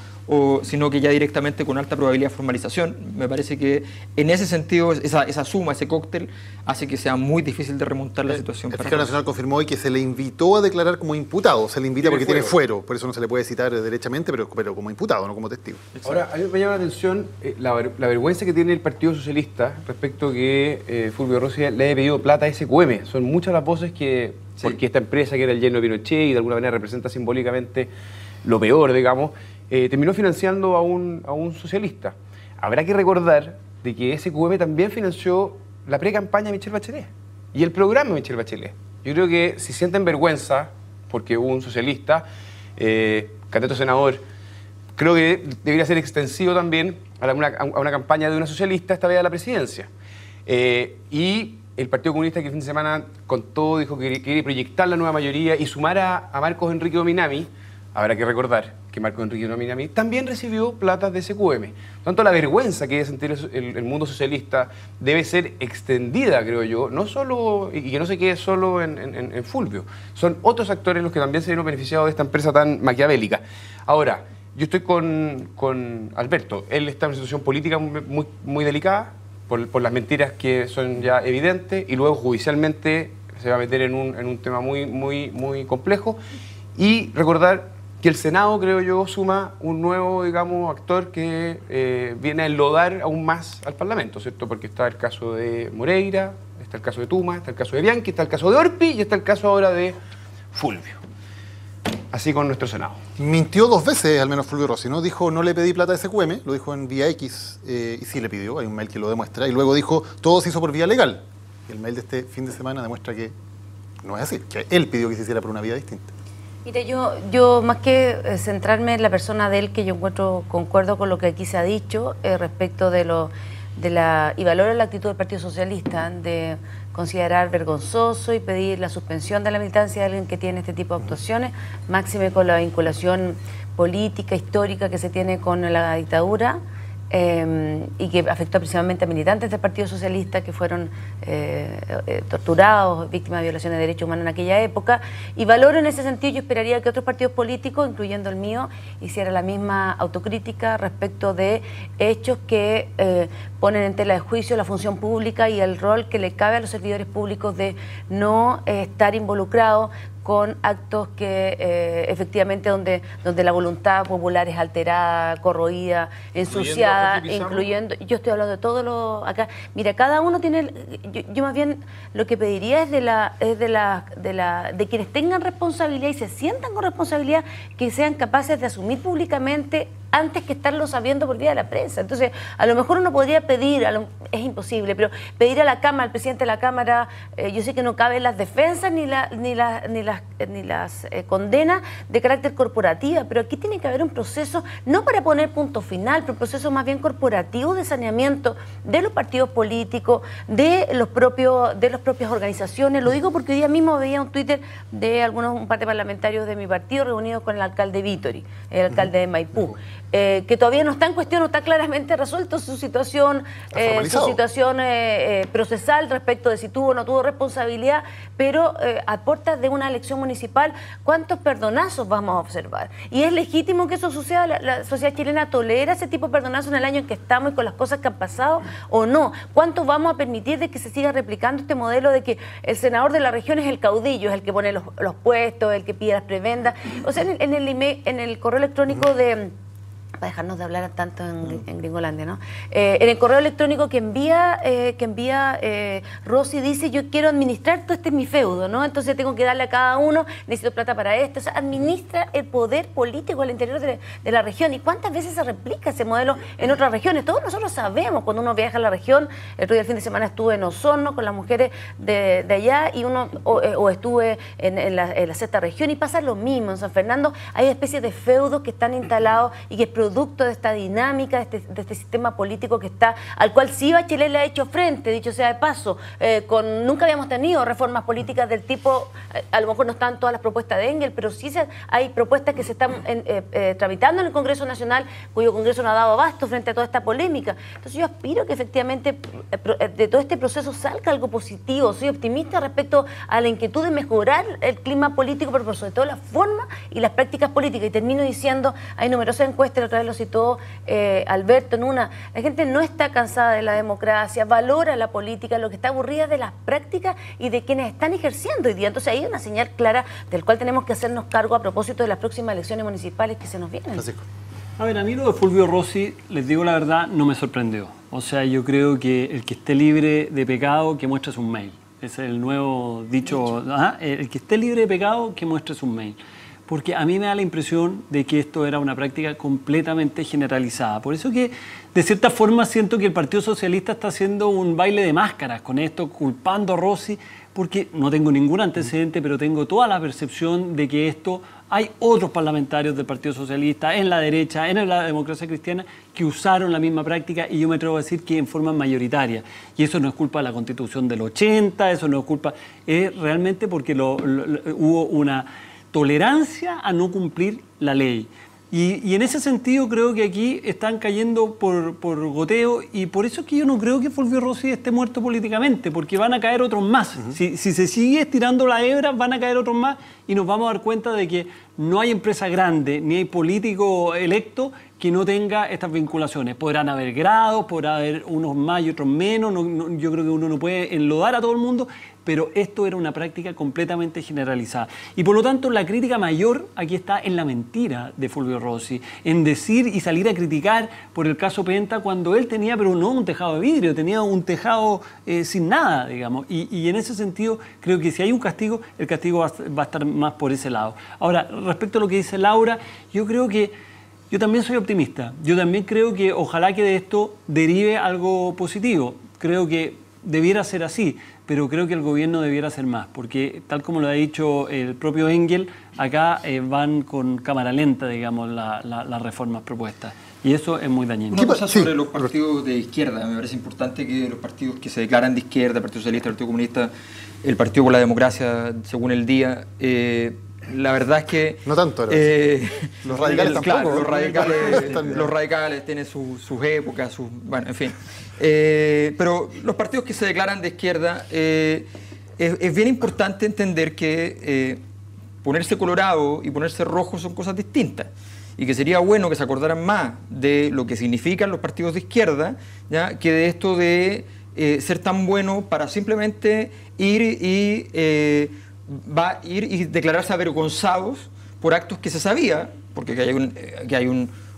sino que ya directamente con alta probabilidad de formalización. Me parece que en ese sentido esa suma, ese cóctel, hace que sea muy difícil de remontar la situación. El fiscal nacional confirmó hoy que se le invitó a declarar como imputado. Se le invita porque tiene fuero, por eso no se le puede citar derechamente, pero como imputado, no como testigo. Ahora, a mí me llama la atención la vergüenza que tiene el Partido Socialista respecto a que Fulvio Rossi le haya pedido plata a SQM. Son muchas las voces que, porque esta empresa que era el yerno de Pinochet y de alguna manera representa simbólicamente lo peor, digamos, terminó financiando a un socialista. Habrá que recordar de que SQM también financió la pre-campaña de Michelle Bachelet y el programa de Michelle Bachelet. Yo creo que si sienten vergüenza porque hubo un socialista, candidato a senador, creo que debería ser extensivo también a una campaña de una socialista, esta vez a la presidencia. Y el Partido Comunista, que el fin de semana contó, dijo que quería proyectar la nueva mayoría y sumar a Marcos Enrique Dominami. Habrá que recordar que Marcos Enrique Dominami también recibió platas de SQM. Por tanto, la vergüenza que debe sentir el mundo socialista debe ser extendida, creo yo, no solo, y que no se quede solo en Fulvio. Son otros actores los que también se vieron beneficiados de esta empresa tan maquiavélica. Ahora, yo estoy con Alberto. Él está en una situación política muy, muy delicada por las mentiras que son ya evidentes y luego judicialmente se va a meter en un tema muy, muy, muy complejo. Y recordar que el Senado, creo yo, suma un nuevo, digamos, actor que viene a enlodar aún más al Parlamento, ¿cierto? Porque está el caso de Moreira, está el caso de Tuma, está el caso de Bianchi, está el caso de Orpi y está el caso ahora de Fulvio. Así con nuestro Senado. Mintió 2 veces, al menos Fulvio Rossi, ¿no? Dijo, no le pedí plata a SQM, lo dijo en vía X, y sí le pidió, hay un mail que lo demuestra, y luego dijo, todo se hizo por vía legal. Y el mail de este fin de semana demuestra que no es así, que él pidió que se hiciera por una vía distinta. Mire, yo más que centrarme en la persona de él, que yo concuerdo con lo que aquí se ha dicho respecto y valoro la actitud del Partido Socialista de considerar vergonzoso y pedir la suspensión de la militancia de alguien que tiene este tipo de actuaciones, máxime con la vinculación política, histórica que se tiene con la dictadura. Y que afectó principalmente a militantes del Partido Socialista que fueron torturados, víctimas de violaciones de derechos humanos en aquella época. Y valoro en ese sentido, yo esperaría que otros partidos políticos, incluyendo el mío, hicieran la misma autocrítica respecto de hechos que ponen en tela de juicio la función pública y el rol que le cabe a los servidores públicos de no estar involucrados con actos que efectivamente donde la voluntad popular es alterada, corroída, ensuciada, incluyendo, yo estoy hablando de todo lo acá. Mira, cada uno tiene, yo más bien lo que pediría es de quienes tengan responsabilidad y se sientan con responsabilidad, que sean capaces de asumir públicamente antes que estarlo sabiendo por vía de la prensa. Entonces, a lo mejor uno podría pedir, es imposible, pero pedir a la Cámara, al presidente de la Cámara, yo sé que no caben las defensas ni las condenas de carácter corporativa, pero aquí tiene que haber un proceso, no para poner punto final, pero un proceso más bien corporativo de saneamiento de los partidos políticos, de las propias organizaciones. Lo digo porque hoy día mismo veía un Twitter de un par de parlamentarios de mi partido reunidos con el alcalde Vittori, el alcalde de Maipú. Que todavía no está en cuestión, no está claramente resuelto su situación procesal respecto de si tuvo o no tuvo responsabilidad, pero a puertas de una elección municipal, ¿cuántos perdonazos vamos a observar? Y es legítimo que eso suceda. La sociedad chilena tolera ese tipo de perdonazos en el año en que estamos y con las cosas que han pasado, ¿o no? ¿Cuánto vamos a permitir de que se siga replicando este modelo de que el senador de la región es el caudillo, es el que pone los puestos, el que pide las prebendas? O sea, en el correo electrónico para dejarnos de hablar tanto en Gringolandia, ¿no? En el correo electrónico que envía Rossi dice: yo quiero administrar, todo este es mi feudo, ¿no? Entonces tengo que darle a cada uno, necesito plata para esto. O sea, administra el poder político al interior de la región. ¿Y cuántas veces se replica ese modelo en otras regiones? Todos nosotros sabemos, cuando uno viaja a la región, el otro día el fin de semana estuve en Osorno con las mujeres de allá, y o estuve en la sexta región, y pasa lo mismo. En San Fernando hay especies de feudos que están instalados y que es producto de esta dinámica, de este sistema político al cual sí Bachelet le ha hecho frente, dicho sea de paso. Nunca habíamos tenido reformas políticas del tipo, a lo mejor no están todas las propuestas de Engel, pero sí hay propuestas que se están tramitando en el Congreso Nacional, cuyo Congreso no ha dado abasto frente a toda esta polémica. Entonces yo aspiro que efectivamente de todo este proceso salga algo positivo. Soy optimista respecto a la inquietud de mejorar el clima político, pero sobre todo la forma y las prácticas políticas. Y termino diciendo, hay numerosas encuestas, la otra vez lo citó Alberto en una, la gente no está cansada de la democracia, valora la política, lo que está aburrida de las prácticas y de quienes están ejerciendo hoy día. Entonces hay una señal clara del cual tenemos que hacernos cargo a propósito de las próximas elecciones municipales que se nos vienen. A ver, a mí lo de Fulvio Rossi, les digo la verdad, no me sorprendió. O sea, yo creo que el que esté libre de pecado, que muestre su mail. Ese es el nuevo dicho. El que esté libre de pecado, que muestre su mail. Porque a mí me da la impresión de que esto era una práctica completamente generalizada. Por eso que, de cierta forma, siento que el Partido Socialista está haciendo un baile de máscaras con esto, culpando a Rossi, porque no tengo ningún antecedente, pero tengo toda la percepción de que hay otros parlamentarios del Partido Socialista, en la derecha, en la democracia cristiana, que usaron la misma práctica, y yo me atrevo a decir que en forma mayoritaria. Y eso no es culpa de la Constitución del 80, eso no es culpa, es realmente porque hubo una tolerancia a no cumplir la ley. Y en ese sentido creo que aquí están cayendo por goteo, y por eso es que yo no creo que Fulvio Rossi esté muerto políticamente, porque van a caer otros más. Si se sigue estirando la hebra, van a caer otros más, y nos vamos a dar cuenta de que no hay empresa grande, ni hay político electo que no tenga estas vinculaciones. Podrán haber grados, podrá haber unos más y otros menos, yo creo que uno no puede enlodar a todo el mundo, pero esto era una práctica completamente generalizada. Y por lo tanto, la crítica mayor aquí está en la mentira de Fulvio Rossi, en decir y salir a criticar por el caso Penta, cuando él tenía, pero no un tejado de vidrio, tenía un tejado sin nada, digamos. Y en ese sentido, creo que si hay un castigo, el castigo va a estar más por ese lado. Ahora, respecto a lo que dice Laura, yo también soy optimista. Yo también creo que ojalá que de esto derive algo positivo. Creo que debiera ser así, pero creo que el gobierno debiera hacer más, porque tal como lo ha dicho el propio Engel, acá van con cámara lenta, digamos, las reformas propuestas. Y eso es muy dañino. Una cosa sobre los partidos de izquierda. Me parece importante que los partidos que se declaran de izquierda, el Partido Socialista, el Partido Comunista, el Partido por la Democracia, según el día, la verdad es que... No tanto, los radicales tampoco. Claro, los radicales tienen sus épocas, bueno, en fin. Pero los partidos que se declaran de izquierda, es bien importante entender que ponerse colorado y ponerse rojo son cosas distintas, y que sería bueno que se acordaran más de lo que significan los partidos de izquierda, ¿ya?, que de esto de ser tan bueno para simplemente ir y va a ir y declararse avergonzados por actos que se sabía, porque que hay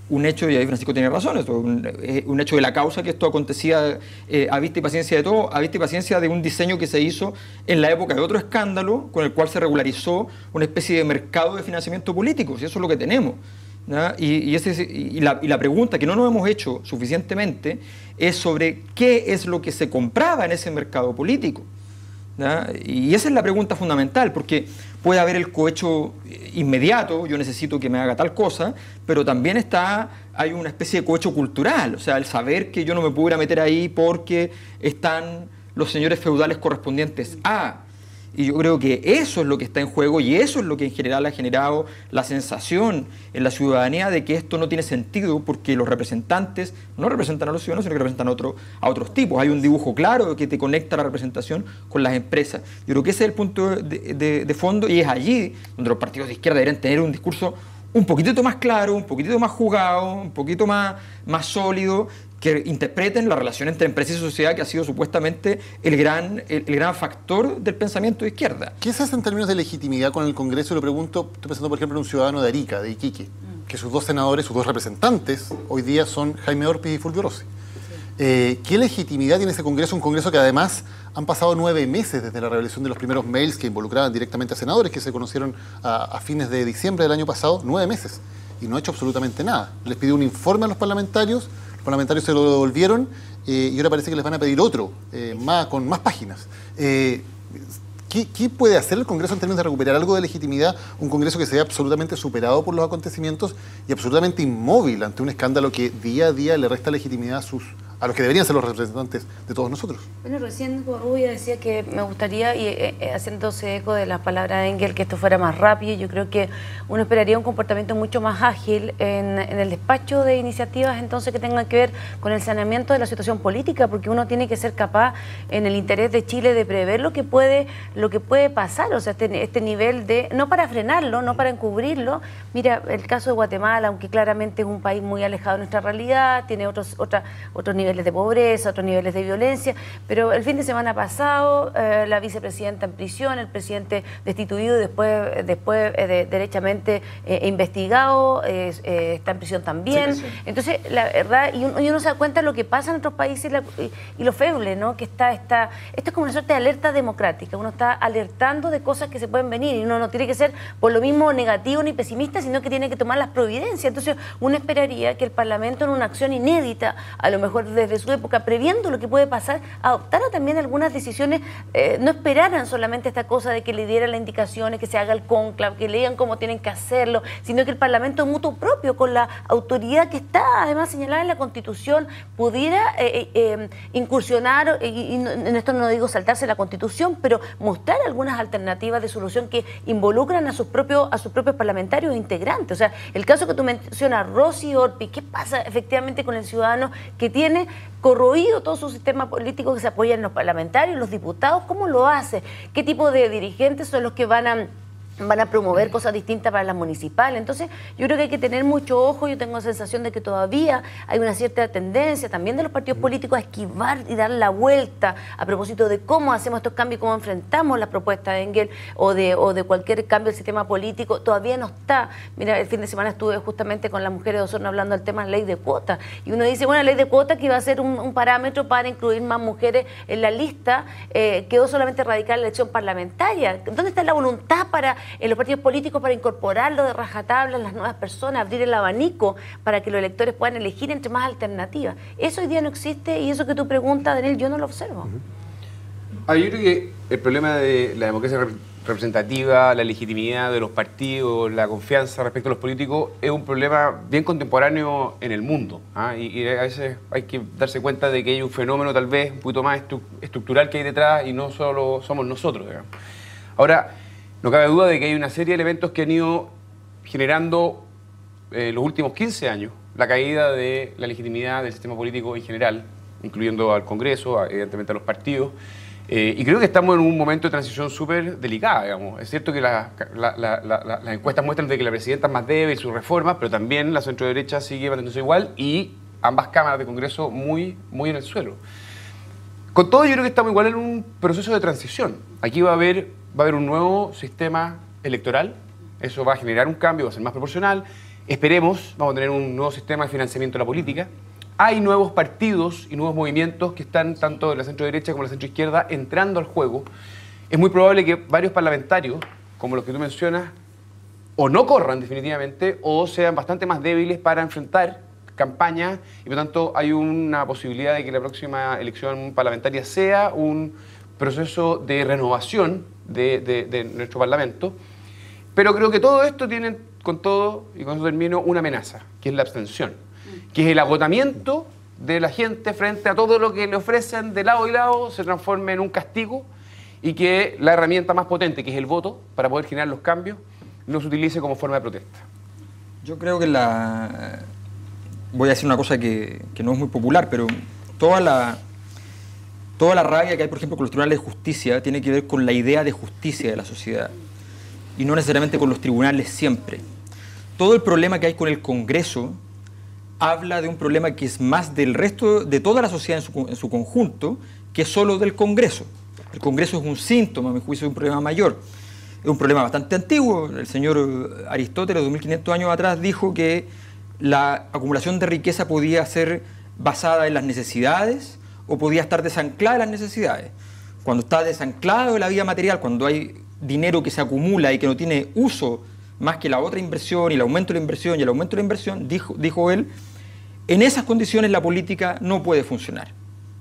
un hecho, y ahí Francisco tiene razón, esto, un hecho de la causa, que esto acontecía a vista y paciencia de todo, a vista y paciencia de un diseño que se hizo en la época de otro escándalo, con el cual se regularizó una especie de mercado de financiamiento político, y eso es lo que tenemos. Y la pregunta que no nos hemos hecho suficientemente es sobre qué es lo que se compraba en ese mercado político. Y esa es la pregunta fundamental, porque puede haber el cohecho inmediato, yo necesito que me haga tal cosa, pero también hay una especie de cohecho cultural, o sea, el saber que yo no me puedo ir a meter ahí porque están los señores feudales correspondientes a... Y yo creo que eso es lo que está en juego, y eso es lo que en general ha generado la sensación en la ciudadanía de que esto no tiene sentido, porque los representantes no representan a los ciudadanos, sino que representan a otros tipos. Hay un dibujo claro que te conecta la representación con las empresas. Yo creo que ese es el punto de fondo, y es allí donde los partidos de izquierda deberían tener un discurso un poquitito más claro, un poquitito más jugado, un poquito más sólido, que interpreten la relación entre empresa y sociedad, que ha sido supuestamente el gran factor del pensamiento de izquierda. ¿Qué se hace en términos de legitimidad con el Congreso? Lo pregunto, estoy pensando por ejemplo en un ciudadano de Arica, de Iquique, que sus dos senadores, sus dos representantes, hoy día son Jaime Orpiz y Fulvio Rossi. ¿Qué legitimidad tiene ese Congreso? Un Congreso que además han pasado 9 meses desde la revelación de los primeros mails que involucraban directamente a senadores, que se conocieron a fines de diciembre del año pasado, 9 meses, y no ha hecho absolutamente nada. Les pidió un informe a los parlamentarios se lo devolvieron, y ahora parece que les van a pedir otro, con más páginas. ¿Qué puede hacer el Congreso en términos de recuperar algo de legitimidad? Un Congreso que se ve absolutamente superado por los acontecimientos y absolutamente inmóvil ante un escándalo que día a día le resta legitimidad a los que deberían ser los representantes de todos nosotros. Bueno, recién Rubia decía que me gustaría, y haciéndose eco de las palabras de Engel, que esto fuera más rápido. Yo creo que uno esperaría un comportamiento mucho más ágil en el despacho de iniciativas entonces que tengan que ver con el saneamiento de la situación política, porque uno tiene que ser capaz, en el interés de Chile, de prever lo que puede pasar, o sea, este nivel de, no para frenarlo, no para encubrirlo. Mira, el caso de Guatemala, aunque claramente es un país muy alejado de nuestra realidad, tiene otros niveles de pobreza, otros niveles de violencia, pero el fin de semana pasado la vicepresidenta en prisión, el presidente destituido y después derechamente investigado, está en prisión también. Sí. Entonces, la verdad, y uno se da cuenta de lo que pasa en otros países y lo feble, ¿no? Que esto es como una suerte de alerta democrática. Uno está alertando de cosas que se pueden venir, y uno no tiene que ser por lo mismo negativo ni pesimista, sino que tiene que tomar las providencias. Entonces, uno esperaría que el Parlamento, en una acción inédita, a lo mejor desde su época, previendo lo que puede pasar, adoptara también algunas decisiones, no esperaran solamente esta cosa de que le dieran las indicaciones, que se haga el cónclave, que le digan cómo tienen que hacerlo, sino que el Parlamento mutuo propio, con la autoridad que está además señalada en la Constitución, pudiera incursionar, y en esto no digo saltarse la Constitución, pero mostrar algunas alternativas de solución que involucran a sus propios parlamentarios integrantes. O sea, el caso que tú mencionas, Rossi y Orpiz, ¿qué pasa efectivamente con el ciudadano que tiene corroído todo su sistema político, que se apoya en los parlamentarios, los diputados? ¿Cómo lo hace? ¿Qué tipo de dirigentes son los que van a promover cosas distintas para las municipales? Entonces, yo creo que hay que tener mucho ojo. Yo tengo la sensación de que todavía hay una cierta tendencia también de los partidos políticos a esquivar y dar la vuelta a propósito de cómo hacemos estos cambios, cómo enfrentamos las propuestas de Engel o de cualquier cambio del sistema político. Todavía no está. Mira, el fin de semana estuve justamente con las mujeres de Osorno hablando del tema de la ley de cuotas. Y uno dice, bueno, la ley de cuotas, que iba a ser un parámetro para incluir más mujeres en la lista, quedó solamente radical la elección parlamentaria. ¿Dónde está la voluntad en los partidos políticos para incorporarlo de rajatabla, las nuevas personas, abrir el abanico para que los electores puedan elegir entre más alternativas? Eso hoy día no existe, y eso que tú preguntas, Daniel, yo no lo observo. Yo creo que el problema de la democracia representativa, la legitimidad de los partidos, la confianza respecto a los políticos, es un problema bien contemporáneo en el mundo. Y a veces hay que darse cuenta de que hay un fenómeno tal vez un poquito más estructural que hay detrás, y no solo somos nosotros, digamos. Ahora, no cabe duda de que hay una serie de elementos que han ido generando los últimos 15 años la caída de la legitimidad del sistema político en general, incluyendo al Congreso, evidentemente a los partidos, y creo que estamos en un momento de transición súper delicada, digamos. Es cierto que las encuestas muestran de que la presidenta es más débil, sus reformas, pero también la centroderecha sigue manteniéndose igual, y ambas cámaras de Congreso muy en el suelo. Con todo, yo creo que estamos igual en un proceso de transición. Aquí va a haber va a haber un nuevo sistema electoral, eso va a generar un cambio, va a ser más proporcional. Esperemos, vamos a tener un nuevo sistema de financiamiento de la política. Hay nuevos partidos y nuevos movimientos que están tanto de la centro derecha como de la centro izquierda entrando al juego. Es muy probable que varios parlamentarios, como los que tú mencionas, o no corran definitivamente o sean bastante más débiles para enfrentar campañas y por lo tanto hay una posibilidad de que la próxima elección parlamentaria sea un proceso de renovación de nuestro Parlamento. Pero creo que todo esto tiene con todo, y con eso termino, una amenaza, que es la abstención, que es el agotamiento de la gente frente a todo lo que le ofrecen de lado y lado, se transforme en un castigo y que la herramienta más potente, que es el voto, para poder generar los cambios, no se utilice como forma de protesta. Yo creo que voy a decir una cosa que no es muy popular, pero toda la rabia que hay, por ejemplo, con los tribunales de justicia tiene que ver con la idea de justicia de la sociedad y no necesariamente con los tribunales siempre. Todo el problema que hay con el Congreso habla de un problema que es más del resto de toda la sociedad en su conjunto que solo del Congreso. El Congreso es un síntoma, a mi juicio, de un problema mayor. Es un problema bastante antiguo. El señor Aristóteles, 2500 años atrás, dijo que la acumulación de riqueza podía ser basada en las necesidades o podía estar desanclada de las necesidades. Cuando está desanclado de la vida material, cuando hay dinero que se acumula y que no tiene uso más que la otra inversión y el aumento de la inversión y el aumento de la inversión, dijo él, en esas condiciones la política no puede funcionar.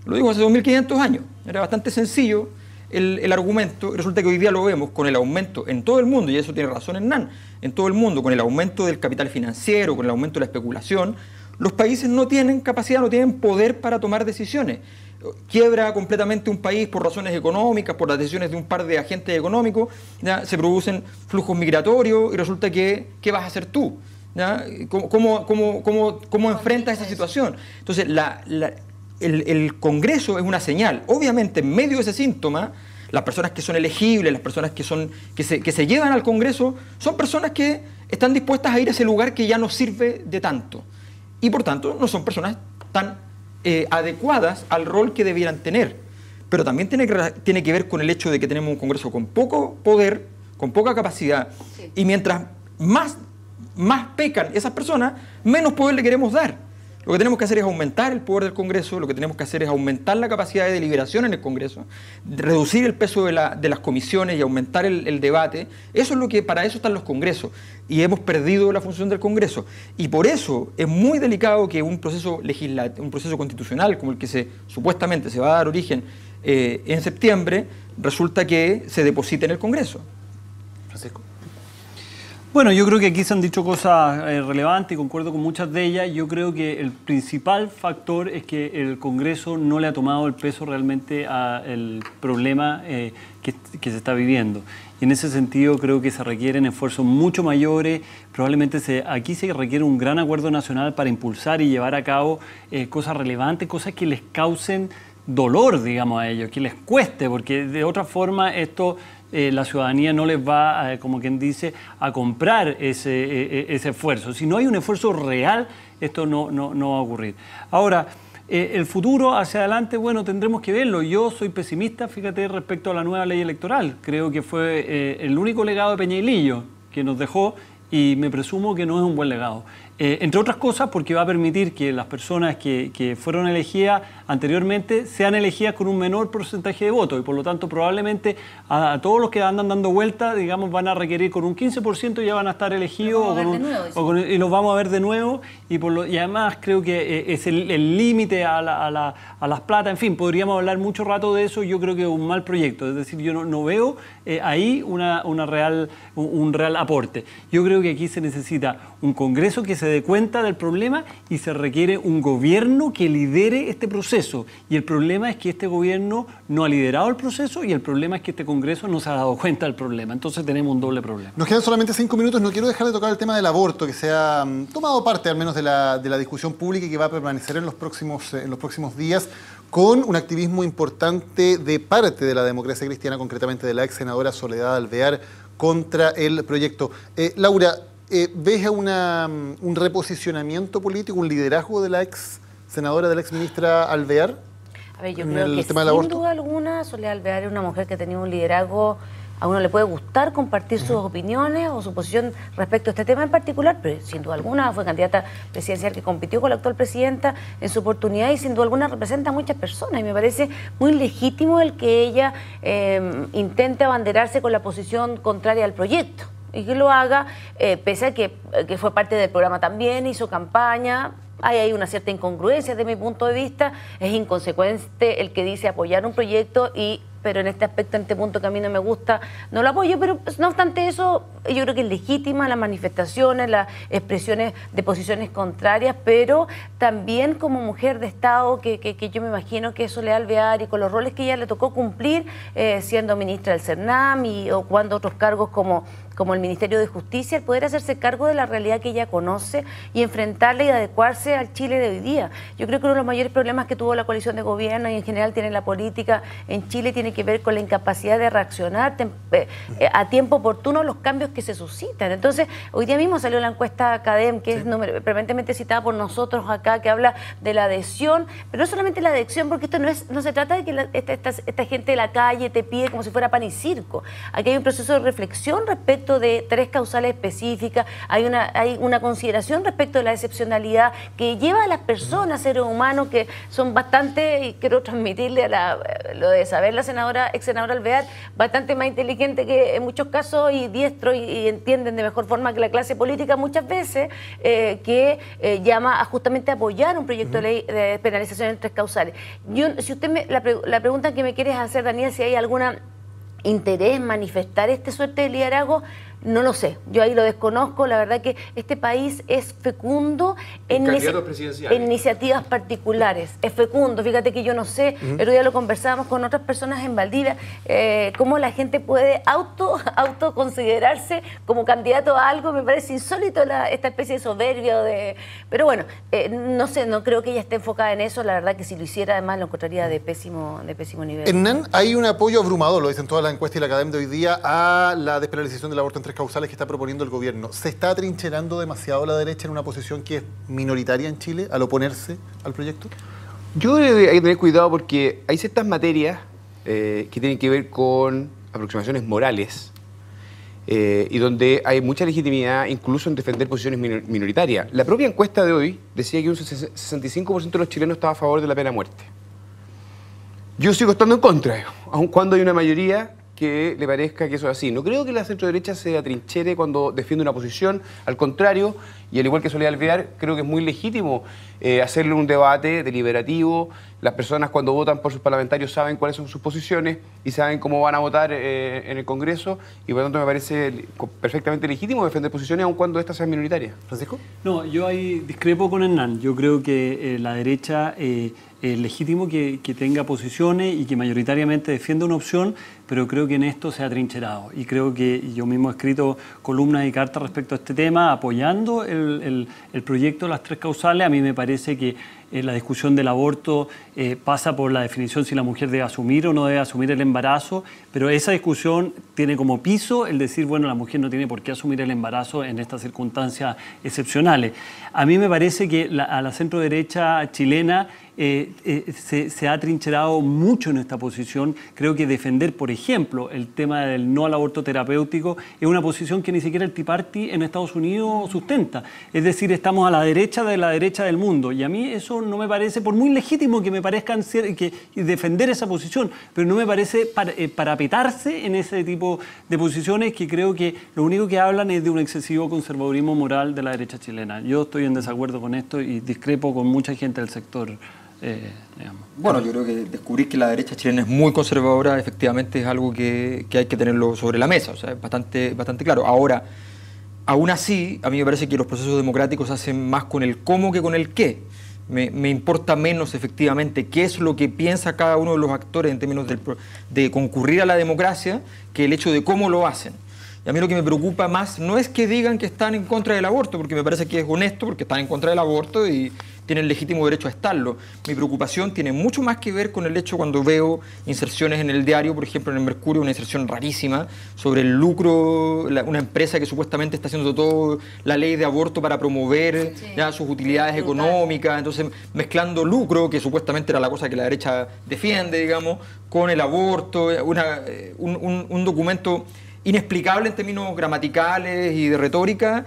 Lo dijo hace 2500 años. Era bastante sencillo el argumento, y resulta que hoy día lo vemos con el aumento en todo el mundo, y eso tiene razón Hernán, en todo el mundo, con el aumento del capital financiero, con el aumento de la especulación, los países no tienen capacidad, no tienen poder para tomar decisiones. Quiebra completamente un país por razones económicas, por las decisiones de un par de agentes económicos, ¿ya? Se producen flujos migratorios y resulta que, ¿qué vas a hacer tú? ¿Ya? ¿Cómo enfrentas esa situación? Entonces, el Congreso es una señal. Obviamente, en medio de ese síntoma, las personas que son elegibles, las personas que se llevan al Congreso, son personas que están dispuestas a ir a ese lugar que ya no sirve de tanto. Y por tanto, no son personas tan adecuadas al rol que debieran tener. Pero también tiene que ver con el hecho de que tenemos un Congreso con poco poder, con poca capacidad, sí. Y mientras más pecan esas personas, menos poder le queremos dar. Lo que tenemos que hacer es aumentar el poder del Congreso, lo que tenemos que hacer es aumentar la capacidad de deliberación en el Congreso, reducir el peso de las comisiones y aumentar el debate. Eso es lo que, para eso están los Congresos, y hemos perdido la función del Congreso. Y por eso es muy delicado que un proceso constitucional como el que supuestamente se va a dar origen en septiembre, resulta que se deposite en el Congreso. Francisco. Bueno, yo creo que aquí se han dicho cosas relevantes y concuerdo con muchas de ellas. Yo creo que el principal factor es que el Congreso no le ha tomado el peso realmente al problema que se está viviendo. Y en ese sentido creo que se requieren esfuerzos mucho mayores. Probablemente aquí se requiere un gran acuerdo nacional para impulsar y llevar a cabo cosas relevantes, cosas que les causen dolor, digamos, a ellos, que les cueste, porque de otra forma esto... la ciudadanía no les va, como quien dice, a comprar ese esfuerzo. Si no hay un esfuerzo real, esto no va a ocurrir. Ahora, el futuro hacia adelante, bueno, tendremos que verlo. Yo soy pesimista, fíjate, respecto a la nueva ley electoral. Creo que fue el único legado de Peña y Lillo que nos dejó y me presumo que no es un buen legado. Entre otras cosas porque va a permitir que las personas que fueron elegidas anteriormente sean elegidas con un menor porcentaje de votos y por lo tanto probablemente a todos los que andan dando vueltas, digamos, van a requerir con un 15% y ya van a estar elegidos y los vamos a ver de nuevo y además creo que es el límite a las platas, en fin, podríamos hablar mucho rato de eso. Yo creo que es un mal proyecto, es decir, yo no veo ahí un real aporte. Yo creo que aquí se necesita un Congreso que se dé cuenta del problema y se requiere un gobierno que lidere este proceso. Y el problema es que este gobierno no ha liderado el proceso y el problema es que este Congreso no se ha dado cuenta del problema. Entonces tenemos un doble problema. Nos quedan solamente 5 minutos. No quiero dejar de tocar el tema del aborto, que se ha tomado parte al menos de la discusión pública y que va a permanecer en los próximos días, con un activismo importante de parte de la democracia cristiana, concretamente de la ex senadora Soledad Alvear, contra el proyecto. Laura, ¿ves un reposicionamiento político, un liderazgo de la ex senadora, de la ex ministra Alvear? A ver, yo creo que sin duda alguna Soledad Alvear es una mujer que ha tenido un liderazgo A uno le puede gustar compartir sus opiniones o su posición respecto a este tema en particular, pero sin duda alguna fue candidata presidencial que compitió con la actual presidenta en su oportunidad y sin duda alguna representa a muchas personas. Y me parece muy legítimo el que ella intente abanderarse con la posición contraria al proyecto. Y que lo haga, pese a que fue parte del programa también, hizo campaña. Hay una cierta incongruencia desde mi punto de vista. Es inconsecuente el que dice apoyar un proyecto pero en este aspecto, en este punto que a mí no me gusta, no lo apoyo, pero no obstante eso, yo creo que es legítima las manifestaciones, las expresiones de posiciones contrarias, pero también como mujer de Estado, que yo me imagino que es Soledad Alvear y con los roles que ella le tocó cumplir, siendo ministra del CERNAM y ocupando otros cargos como el Ministerio de Justicia, el poder hacerse cargo de la realidad que ella conoce y enfrentarla y adecuarse al Chile de hoy día. Yo creo que uno de los mayores problemas que tuvo la coalición de gobierno y en general tiene la política en Chile tiene que ver con la incapacidad de reaccionar a tiempo oportuno a los cambios que se suscitan. Entonces, hoy día mismo salió la encuesta CADEM, que es permanentemente citada por nosotros acá, que habla de la adhesión, pero no solamente la adhesión, porque esto no se trata de que esta gente de la calle te pide como si fuera pan y circo. Aquí hay un proceso de reflexión respecto de 3 causales específicas, hay una consideración respecto de la excepcionalidad que lleva a las personas, seres humanos que son bastante, y quiero transmitirle lo de saber la ex senadora Alvear, bastante más inteligente que en muchos casos y diestro y entienden de mejor forma que la clase política muchas veces, que llama a justamente apoyar un proyecto de ley de penalización en 3 causales. Si usted la pregunta que me quieres hacer, Daniel, si hay alguna interés en manifestar esta suerte de liderazgo, no lo sé, yo ahí lo desconozco. La verdad que este país es fecundo en iniciativas particulares, es fecundo. Fíjate que yo no sé, el otro día lo conversábamos con otras personas en Valdivia, cómo la gente puede autoconsiderarse como candidato a algo. Me parece insólito esta especie de soberbia pero bueno, no sé, no creo que ella esté enfocada en eso. La verdad que si lo hiciera además lo encontraría de pésimo nivel. Hernán, hay un apoyo abrumador, lo dicen todas las encuestas y la academia de hoy día, a la despenalización del aborto en 3 causales que está proponiendo el gobierno. ¿Se está atrincherando demasiado la derecha en una posición que es minoritaria en Chile al oponerse al proyecto? Yo creo que hay que tener cuidado porque hay ciertas materias que tienen que ver con aproximaciones morales y donde hay mucha legitimidad incluso en defender posiciones minoritarias. La propia encuesta de hoy decía que un 65% de los chilenos estaba a favor de la pena de muerte. Yo sigo estando en contra, aun cuando hay una mayoría que le parezca que eso es así. No creo que la centroderecha se atrinchere cuando defiende una posición, al contrario, y al igual que Soledad Alvear, creo que es muy legítimo hacerle un debate deliberativo. Las personas cuando votan por sus parlamentarios saben cuáles son sus posiciones y saben cómo van a votar en el Congreso, y por lo tanto me parece perfectamente legítimo defender posiciones aun cuando estas sean minoritarias. ¿Francisco? No, yo ahí discrepo con Hernán. Yo creo que la derecha es legítimo que tenga posiciones y que mayoritariamente defienda una opción, pero creo que en esto se ha trincherado. Y creo que yo mismo he escrito columnas y cartas respecto a este tema, apoyando el proyecto de las 3 causales. A mí me parece que la discusión del aborto pasa por la definición si la mujer debe asumir o no debe asumir el embarazo, pero esa discusión tiene como piso el decir, bueno, la mujer no tiene por qué asumir el embarazo en estas circunstancias excepcionales. A mí me parece que a la centroderecha chilena se ha atrincherado mucho en esta posición. Creo que defender, por ejemplo, el tema del no al aborto terapéutico es una posición que ni siquiera el Tea Party en Estados Unidos sustenta. Es decir, estamos a la derecha de la derecha del mundo, y a mí eso no me parece, por muy legítimo que me parezcan defender esa posición, pero no me parece parapetarse en ese tipo de posiciones que creo que lo único que hablan es de un excesivo conservadurismo moral de la derecha chilena. Yo estoy en desacuerdo con esto y discrepo con mucha gente del sector. Bueno, yo creo que descubrir que la derecha chilena es muy conservadora efectivamente es algo que hay que tenerlo sobre la mesa, o sea, es bastante claro. Ahora, aún así, a mí me parece que los procesos democráticos se hacen más con el cómo que con el qué. Me importa menos efectivamente qué es lo que piensa cada uno de los actores en términos de concurrir a la democracia que el hecho de cómo lo hacen. Y a mí lo que me preocupa más no es que digan que están en contra del aborto, porque me parece que es honesto, porque están en contra del aborto y tienen legítimo derecho a estarlo. Mi preocupación tiene mucho más que ver con el hecho cuando veo inserciones en el diario, por ejemplo en el Mercurio, una inserción rarísima sobre el lucro, una empresa que supuestamente está haciendo todo la ley de aborto para promover ya sus utilidades económicas, entonces mezclando lucro, que supuestamente era la cosa que la derecha defiende, digamos, con el aborto, un documento inexplicable en términos gramaticales y de retórica,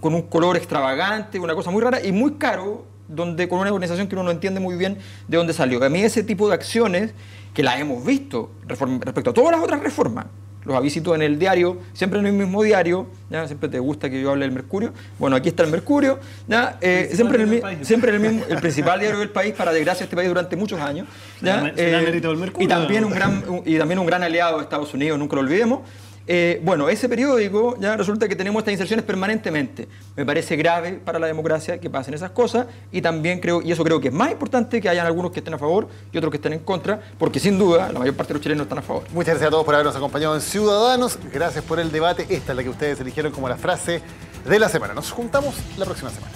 con un color extravagante, una cosa muy rara y muy caro, con una organización que uno no entiende muy bien de dónde salió. A mí ese tipo de acciones, que las hemos visto respecto a todas las otras reformas, los avisos en el diario, siempre en el mismo diario, ¿ya? Siempre te gusta que yo hable del Mercurio, bueno, aquí está el Mercurio, ¿ya? Siempre en el principal diario del país, para desgracia de este país durante muchos años, ¿ya? Y también un gran aliado de Estados Unidos, nunca lo olvidemos. Bueno, ese periódico ya resulta que tenemos estas inserciones permanentemente. Me parece grave para la democracia que pasen esas cosas y también creo, y eso creo que es más importante, que hayan algunos que estén a favor y otros que estén en contra, porque sin duda la mayor parte de los chilenos están a favor. Muchas gracias a todos por habernos acompañado en Ciudadanos. Gracias por el debate. Esta es la que ustedes eligieron como la frase de la semana. Nos juntamos la próxima semana.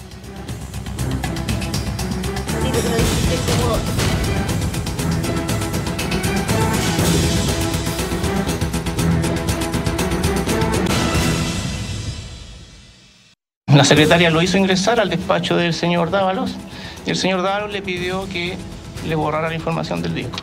La secretaria lo hizo ingresar al despacho del señor Dávalos y el señor Dávalos le pidió que le borrara la información del disco.